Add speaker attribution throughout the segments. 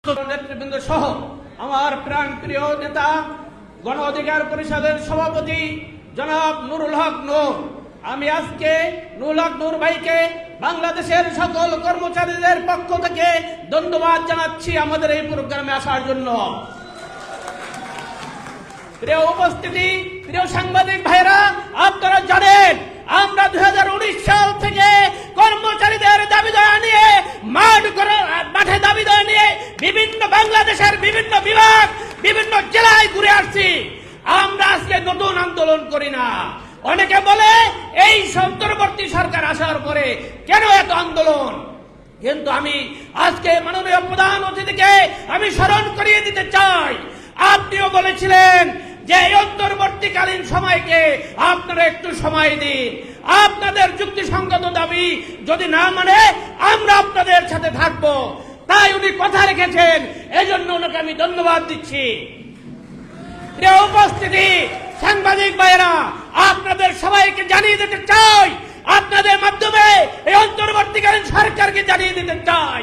Speaker 1: নেতৃবৃন্দ সহ আমার প্রাণ প্রিয় নেতা গণ অধিকার পরিষদের সভাপতি জনাব নুরুল হক নূর, আমি আজকে নুরুল হক নূর ভাইকে বাংলাদেশের সকল কর্মচারীদের পক্ষ থেকে ধন্যবাদ জানাচ্ছি আমাদের এই প্রোগ্রামে আসার জন্য। প্রিয় উপস্থিতি, প্রিয় সাংবাদিক ভাইরা, আপনারা জানেন আমরা 2019 সাল থেকে কর্মচারীদের দাবি দাওয়া নিয়ে মাঠে দাবি দাওয়া নিয়ে বিভিন্ন বাংলাদেশের বিভিন্ন বিভাগ, বিভিন্ন জেলায় ঘুরে আসছি। আমরা আজকে নতুন আন্দোলন করি না। অনেকে বলে এই অন্তর্বর্তী সরকার আসার পরে কেন এত আন্দোলন, কিন্তু আমি আজকে মাননীয় প্রধান অতিথিকে আমি স্মরণ করিয়ে দিতে চাই, আপনিও বলেছিলেন যে এই অন্তর্বর্তীকালীন সময়কে আপনারা একটু সময় দিন, আপনাদের যুক্তিসঙ্গত দাবি যদি না মানে আমরা আপনাদের সাথে থাকবো। তাই উনি কথা রেখেছেন, এজন্য ওনাকে আমি ধন্যবাদ দিচ্ছি। প্রিয় উপস্থিতি, সাংবাদিক ভাইরা, আপনাদের সবাইকে জানিয়ে দিতে চাই, আপনাদের মাধ্যমে এই অন্তর্বর্তীকালীন সরকারকে জানিয়ে দিতে চাই,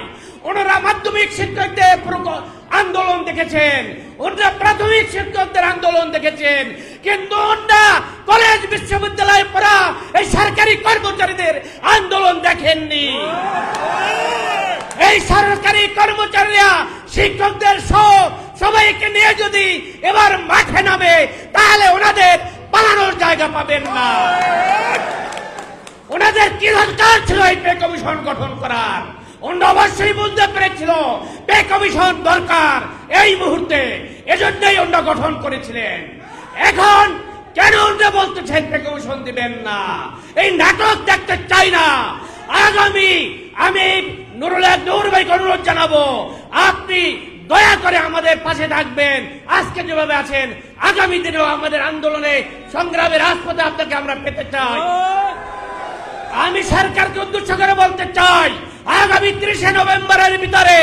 Speaker 1: ওনারা মাধ্যমিক শিক্ষকদের আন্দোলন দেখেছেন, ওনারা প্রাথমিক শিক্ষকদের আন্দোলন দেখেছেন, কিন্তু ওনারা কলেজ বিশ্ববিদ্যালয়ে পড়া এই সরকারি কর্মচারীদের আন্দোলন দেখেননি। এই সরকারি কর্মচারীরা শিক্ষকদের সবাইকে নিয়ে যদি এবার মাঠে নামে তাহলে ওনাদের পালানোর জায়গা পাবেন না। ওনাদের কি দরকার ছিল এই পে কমিশন গঠন করার? ওনারা অবশ্যই বুঝতে পেরেছিল পে কমিশন দরকার এই মুহূর্তে, এজন্যই ওনারা গঠন করেছিলেন। এখন কেন ওনারা বলতেছেন পে কমিশন দিবেন না? এই নাটক দেখতে চাই না। আমি নুরুল হক নূর ভাইকে অনুরোধ জানাবো, আপনি দয়া করে আমাদের পাশে থাকবেন। আজকে যেভাবে আছেন, আগামী দিনেও আমাদের আন্দোলনে সংগ্রামের রাজপথে আপনাকে আমরা পেতে চাই। আমি সরকারকে উদ্দেশ্য করে বলতে চাই, আগামী 30 নভেম্বরের ভিতরে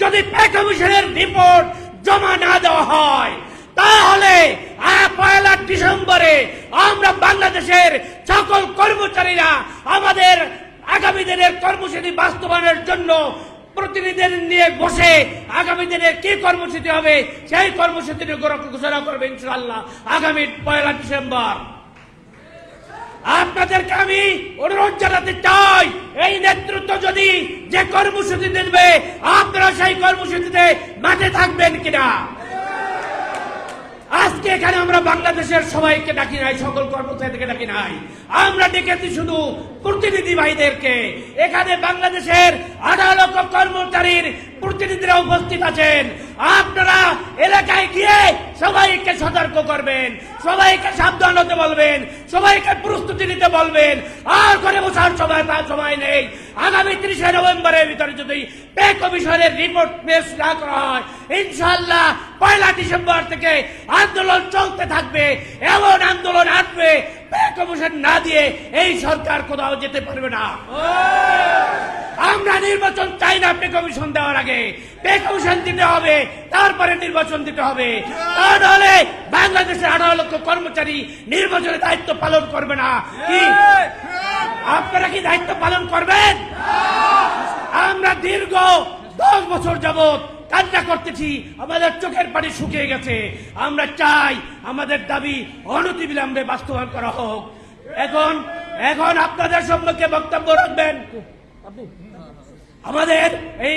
Speaker 1: যদি পে কমিশনের রিপোর্ট জমা না দেওয়া হয় তাহলে 1 ডিসেম্বরে আমরা বাংলাদেশের সকল কর্মচারীরা আমাদের আগামী দিনের কর্মসূচি বাস্তবায়নের জন্য প্রতিনিধিদের নিয়ে বসে আগামী দিনের কি কর্মসূচি হবে সেই কর্মসূচি ঘোষণা করবে ইনশাআল্লাহ আগামী 1 ডিসেম্বর। আপনাদেরকে আমি অনুরোধ জানাতে চাই, এই নেতৃত্ব যদি যে কর্মসূচি দেবে আপনারা সেই কর্মসূচিতে মাঠে থাকবেন কিনা। আজকে এখানে আমরা বাংলাদেশের সবাইকে ডাকি নাই, সকল কর্মচারীদেরকে ডাকি নাই, আমরা ডেকেছি শুধু প্রতিনিধি ভাইদেরকে। এখানে বাংলাদেশের 18 লক্ষ কর্মচারীর প্রতিনিধিরা উপস্থিত আছেন। আপনারা এলাকায় গিয়ে সবাইকে সতর্ক করবেন, সবাইকে সাবধান হতে বলবেন, সবাইকে প্রস্তুতি নিতে বলবেন। আর করে বসার সময় নেই। আগামী 30 নভেম্বরের ভিতরে যদি পে কমিশনের রিপোর্ট পেশ না করা হয় ইনশাআল্লাহ 1 ডিসেম্বর থেকে আন্দোলন চলতে থাকবে। এমন আন্দোলন আসবে পে কমিশন না দিয়ে এই সরকার কোথাও যেতে পারবে না। আমরা নির্বাচন চাই না পে কমিশন দেওয়ার আগে, পে কমিশন দিতে হবে, তারপরে নির্বাচন দিতে হবে। তাহলে বাংলাদেশের 18 লক্ষ কর্মচারী নির্বাচনের দায়িত্ব পালন করবে না। কি আপনারা কি দায়িত্ব পালন করবেন? আমরা দীর্ঘ 10 বছর যাবৎ কান্না করতেছি, আমাদের চোখের পানি শুকিয়ে গেছে। আমরা চাই আমাদের দাবি অনতিবিলম্বে বাস্তবায়ন করা হোক। এখন আপনাদের সম্মুখে বক্তব্য রাখবেন আমাদের এই